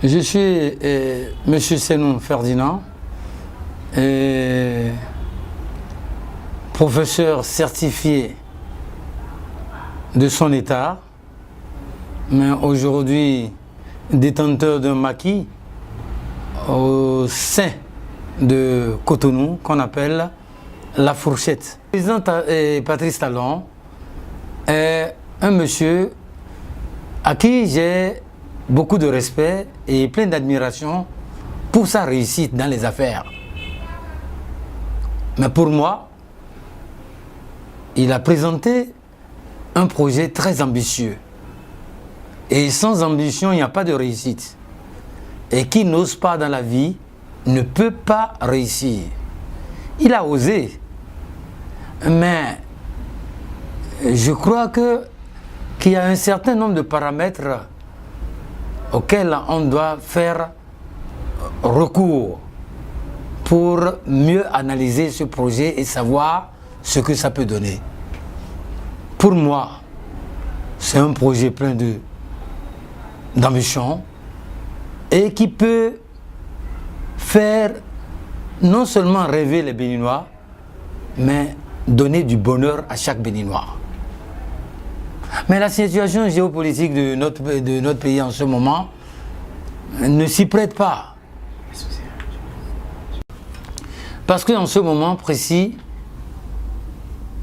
Je suis M. Senoun Ferdinand, professeur certifié de son état, mais aujourd'hui détenteur d'un maquis au sein de Cotonou qu'on appelle la Fourchette. Le président Patrice Talon est un monsieur à qui j'ai beaucoup de respect et plein d'admiration pour sa réussite dans les affaires. Mais pour moi, il a présenté un projet très ambitieux. Et sans ambition, il n'y a pas de réussite. Et qui n'ose pas dans la vie ne peut pas réussir. Il a osé. Mais je crois qu'il y a un certain nombre de paramètres auxquels on doit faire recours pour mieux analyser ce projet et savoir ce que ça peut donner. Pour moi, c'est un projet plein d'ambition et qui peut faire non seulement rêver les Béninois, mais donner du bonheur à chaque Béninois. Mais la situation géopolitique de notre pays en ce moment ne s'y prête pas. Parce qu'en ce moment précis,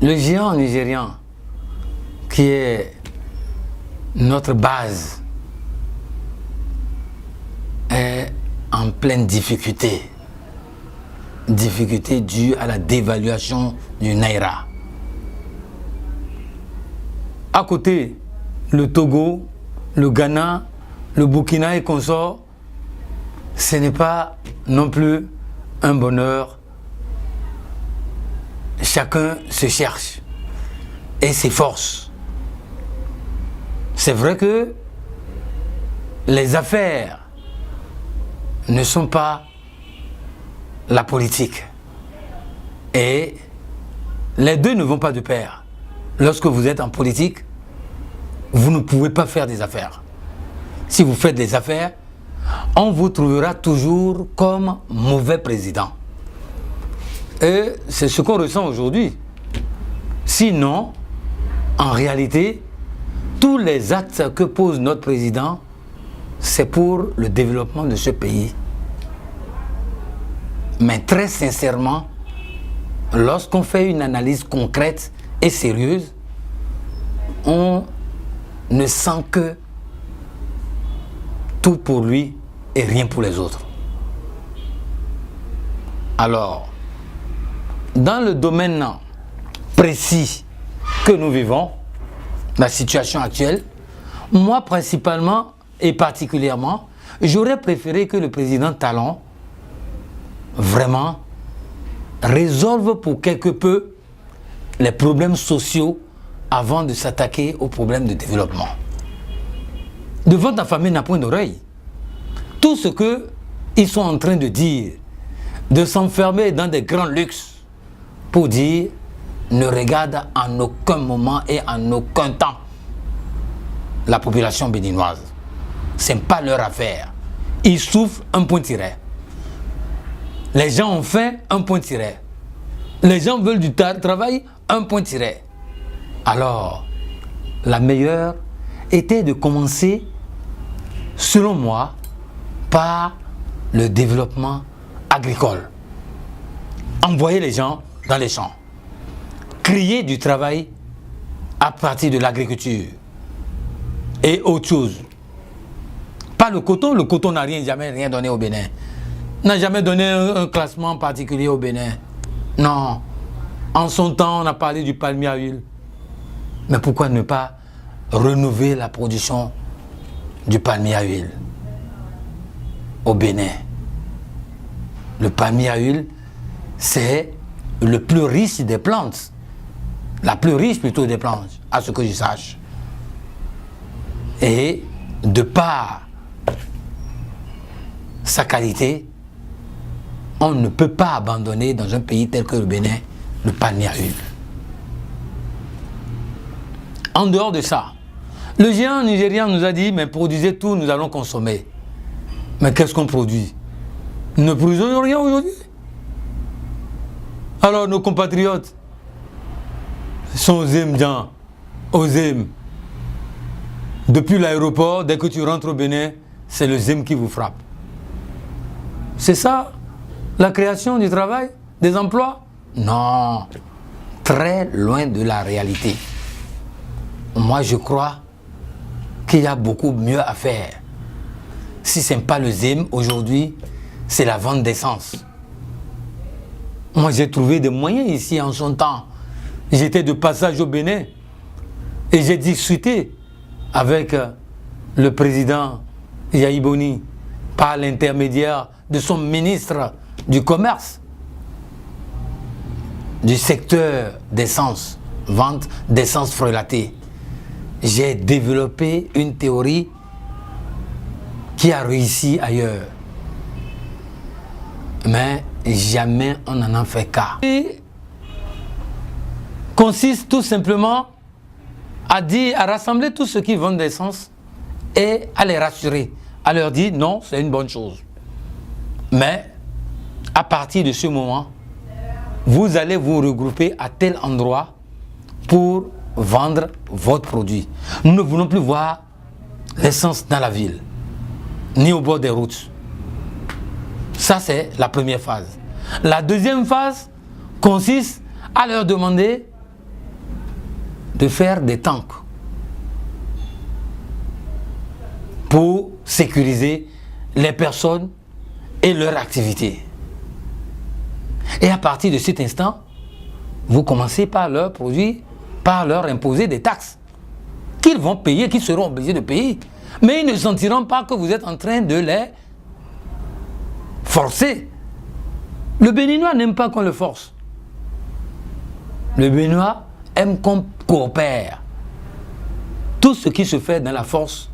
le géant nigérian, qui est notre base, est en pleine difficulté. Difficulté due à la dévaluation du Naira. À côté, le Togo, le Ghana, le Burkina et consorts, ce n'est pas non plus un bonheur. Chacun se cherche et s'efforce. C'est vrai que les affaires ne sont pas la politique. Et les deux ne vont pas de pair. Lorsque vous êtes en politique, vous ne pouvez pas faire des affaires. Si vous faites des affaires, on vous trouvera toujours comme mauvais président. Et c'est ce qu'on ressent aujourd'hui. Sinon, en réalité, tous les actes que pose notre président, c'est pour le développement de ce pays. Mais très sincèrement, lorsqu'on fait une analyse concrète et sérieuse, on ne sent que tout pour lui et rien pour les autres. Alors, dans le domaine précis que nous vivons, la situation actuelle, moi principalement et particulièrement, j'aurais préféré que le président Talon vraiment résolve pour quelque peu les problèmes sociaux avant de s'attaquer aux problèmes de développement. Devant ta famille n'a point d'oreille. Tout ce qu'ils sont en train de dire, de s'enfermer dans des grands luxes pour dire ne regarde en aucun moment et en aucun temps la population béninoise. Ce n'est pas leur affaire. Ils souffrent, un point tiré. Les gens ont faim, un point tiré. Les gens veulent du travail, un point tiré. Alors, la meilleure était de commencer, selon moi, par le développement agricole. Envoyer les gens dans les champs. Créer du travail à partir de l'agriculture. Et autre chose. Pas le coton n'a jamais rien donné au Bénin. N'a jamais donné un classement particulier au Bénin. Non. En son temps, on a parlé du palmier à huile. Mais pourquoi ne pas renouveler la production du palmier à huile au Bénin? Le palmier à huile, c'est le plus riche des plantes. La plus riche plutôt des plantes, à ce que je sache. Et de par sa qualité, on ne peut pas abandonner dans un pays tel que le Bénin le palmier à huile. En dehors de ça, le géant nigérian nous a dit, mais produisez tout, nous allons consommer. Mais qu'est-ce qu'on produit? Nous ne produisons rien aujourd'hui. Alors nos compatriotes sont aux Zem, aux Zem. Depuis l'aéroport, dès que tu rentres au Bénin, c'est le Zem qui vous frappe. C'est ça, la création du travail, des emplois? Non, très loin de la réalité. Moi, je crois qu'il y a beaucoup mieux à faire. Si ce n'est pas le Zem, aujourd'hui, c'est la vente d'essence. Moi, j'ai trouvé des moyens ici en son temps. J'étais de passage au Bénin et j'ai discuté avec le président Yahi Boni par l'intermédiaire de son ministre du Commerce, du secteur d'essence, vente d'essence frelatée. J'ai développé une théorie qui a réussi ailleurs. Mais jamais on n'en a fait cas. Et consiste tout simplement à rassembler tous ceux qui vendent de l'essence et à les rassurer, à leur dire non, c'est une bonne chose. Mais à partir de ce moment, vous allez vous regrouper à tel endroit pour vendre votre produit. Nous ne voulons plus voir l'essence dans la ville, ni au bord des routes. Ça, c'est la première phase. La deuxième phase consiste à leur demander de faire des tanks pour sécuriser les personnes et leur activité. Et à partir de cet instant, vous commencez par leur produire, par leur imposer des taxes qu'ils vont payer, qu'ils seront obligés de payer. Mais ils ne sentiront pas que vous êtes en train de les forcer. Le Béninois n'aime pas qu'on le force. Le Béninois aime qu'on coopère. Tout ce qui se fait dans la force,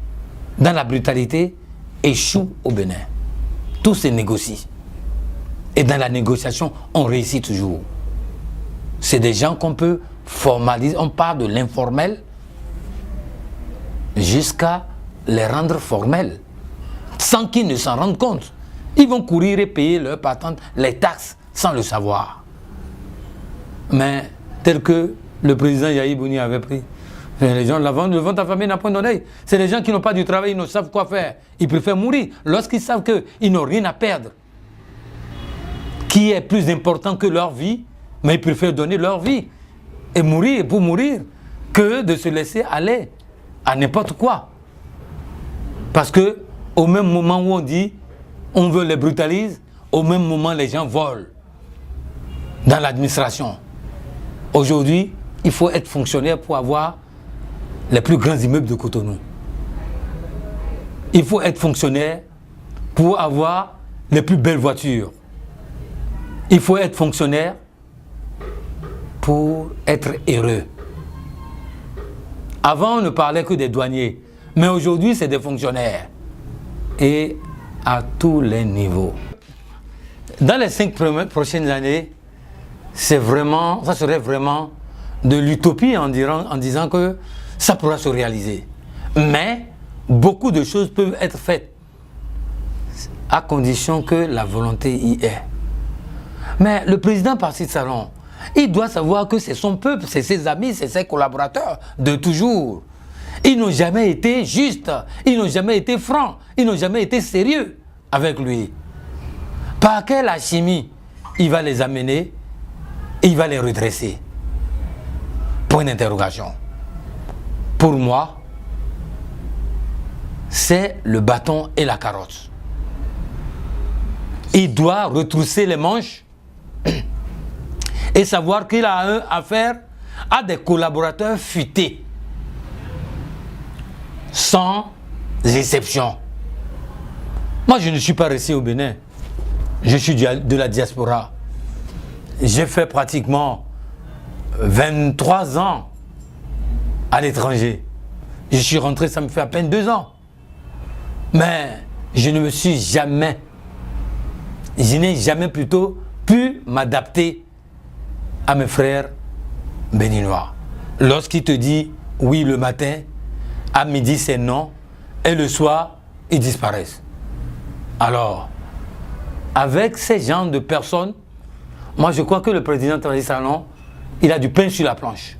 dans la brutalité, échoue au Bénin. Tout se négocie. Et dans la négociation, on réussit toujours. C'est des gens qu'on peut formaliser. On part de l'informel jusqu'à les rendre formels, sans qu'ils ne s'en rendent compte. Ils vont courir et payer leur patente, les taxes, sans le savoir. Mais tel que le président Yahi Boni avait pris, les gens la vendent, le vent ta famille n'a point d'oreille. C'est les gens qui n'ont pas du travail, ils ne savent quoi faire. Ils préfèrent mourir. Lorsqu'ils savent qu'ils n'ont rien à perdre, qui est plus important que leur vie, mais ils préfèrent donner leur vie et mourir pour mourir que de se laisser aller à n'importe quoi. Parce que au même moment où on dit on veut les brutaliser, au même moment les gens volent dans l'administration. Aujourd'hui, il faut être fonctionnaire pour avoir les plus grands immeubles de Cotonou. Il faut être fonctionnaire pour avoir les plus belles voitures. Il faut être fonctionnaire pour être heureux. Avant, on ne parlait que des douaniers, mais aujourd'hui, c'est des fonctionnaires. Et à tous les niveaux. Dans les 5 prochaines années, ça serait vraiment de l'utopie en disant que ça pourra se réaliser. Mais beaucoup de choses peuvent être faites à condition que la volonté y est. Mais le président Parti de Salon, il doit savoir que c'est son peuple, c'est ses amis, c'est ses collaborateurs de toujours. Ils n'ont jamais été justes, ils n'ont jamais été francs, ils n'ont jamais été sérieux avec lui. Par quelle alchimie il va les amener et il va les redresser? Point d'interrogation. Pour moi, c'est le bâton et la carotte. Il doit retrousser les manches et savoir qu'il a affaire à des collaborateurs futés, sans exception. Moi, je ne suis pas resté au Bénin. Je suis de la diaspora. J'ai fait pratiquement 23 ans à l'étranger. Je suis rentré, ça me fait à peine 2 ans. Mais je ne me suis jamais, je n'ai jamais plutôt pu m'adapter à mes frères béninois. Lorsqu'il te dit oui le matin, à midi c'est non, et le soir, ils disparaissent. Alors, avec ces genres de personnes, moi je crois que le président Traoré Talon, il a du pain sur la planche.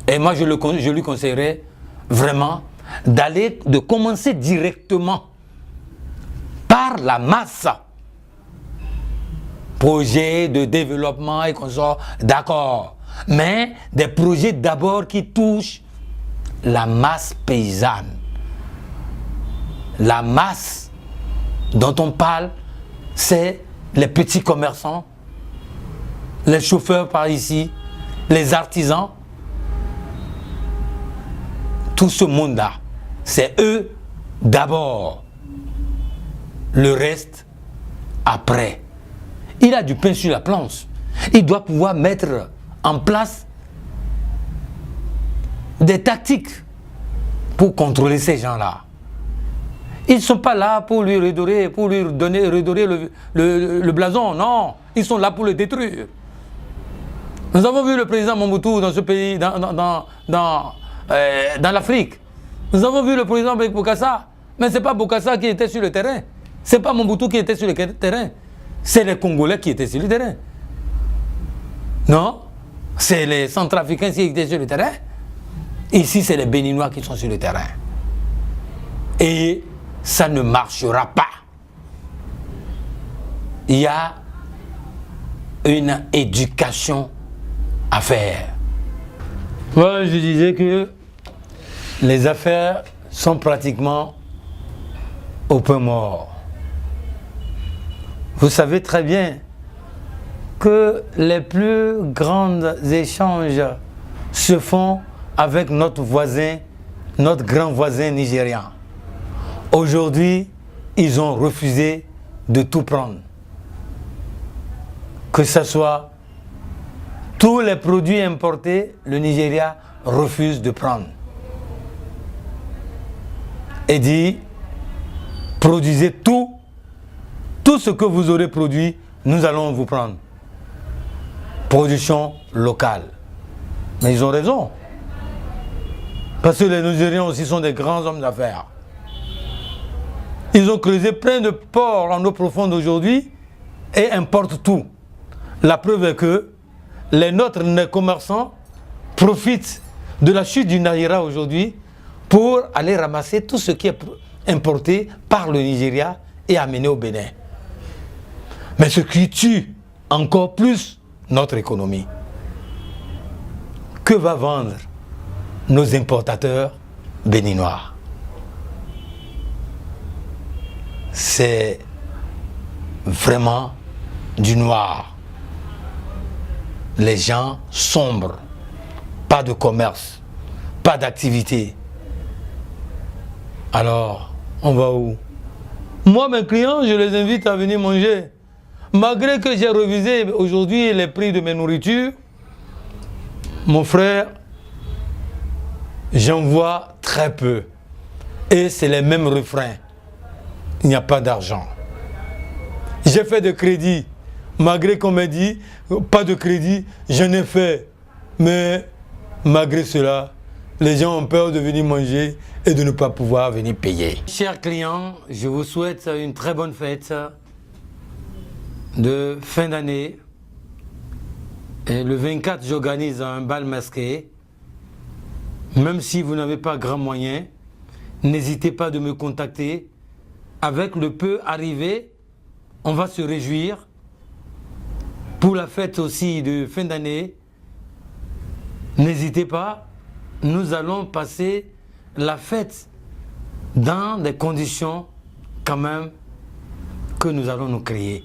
Et moi je lui conseillerais vraiment de commencer directement par la masse. Projet de développement et consorts, d'accord. Mais des projets d'abord qui touchent la masse paysanne. La masse dont on parle, c'est les petits commerçants, les chauffeurs par ici, les artisans. Tout ce monde-là, c'est eux d'abord. Le reste, après. Il a du pain sur la planche. Il doit pouvoir mettre en place des tactiques pour contrôler ces gens-là. Ils ne sont pas là pour lui redorer, le blason, non. Ils sont là pour le détruire. Nous avons vu le président Mobutu dans ce pays, dans l'Afrique. Nous avons vu le président Bokassa. Mais ce n'est pas Bokassa qui était sur le terrain. Ce n'est pas Mobutu qui était sur le terrain. C'est les Congolais qui étaient sur le terrain. Non, c'est les Centrafricains qui étaient sur le terrain. Ici, c'est les Béninois qui sont sur le terrain. Et ça ne marchera pas. Il y a une éducation à faire. Moi, je disais que les affaires sont pratiquement au point mort. Vous savez très bien que les plus grands échanges se font avec notre voisin, notre grand voisin nigérian. Aujourd'hui, ils ont refusé de tout prendre. Que ce soit tous les produits importés, le Nigeria refuse de prendre. Et dit, produisez tout ce que vous aurez produit, nous allons vous prendre. Production locale. Mais ils ont raison. Parce que les Nigériens aussi sont des grands hommes d'affaires. Ils ont creusé plein de ports en eau profonde aujourd'hui et importent tout. La preuve est que les nôtres commerçants profitent de la chute du Naira aujourd'hui pour aller ramasser tout ce qui est importé par le Nigeria et amené au Bénin. Mais ce qui tue encore plus notre économie. Que va vendre nos importateurs béninois? C'est vraiment du noir. Les gens sombres, pas de commerce, pas d'activité. Alors, on va où? Moi, mes clients, je les invite à venir manger. Malgré que j'ai revisé aujourd'hui les prix de mes nourritures, mon frère, j'en vois très peu. Et c'est les mêmes refrains. Il n'y a pas d'argent. J'ai fait de crédit. Malgré qu'on m'a dit, pas de crédit, j'en ai fait. Mais malgré cela, les gens ont peur de venir manger et de ne pas pouvoir venir payer. Chers clients, je vous souhaite une très bonne fête de fin d'année. Et le 24, j'organise un bal masqué. Même si vous n'avez pas grand moyen, n'hésitez pas de me contacter. Avec le peu arrivé, on va se réjouir. Pour la fête aussi de fin d'année, n'hésitez pas, nous allons passer la fête dans des conditions quand même que nous allons nous créer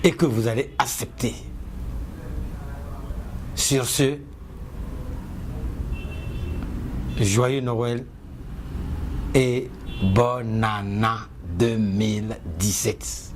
et que vous allez accepter. Sur ce, joyeux Noël et bonne année 2017.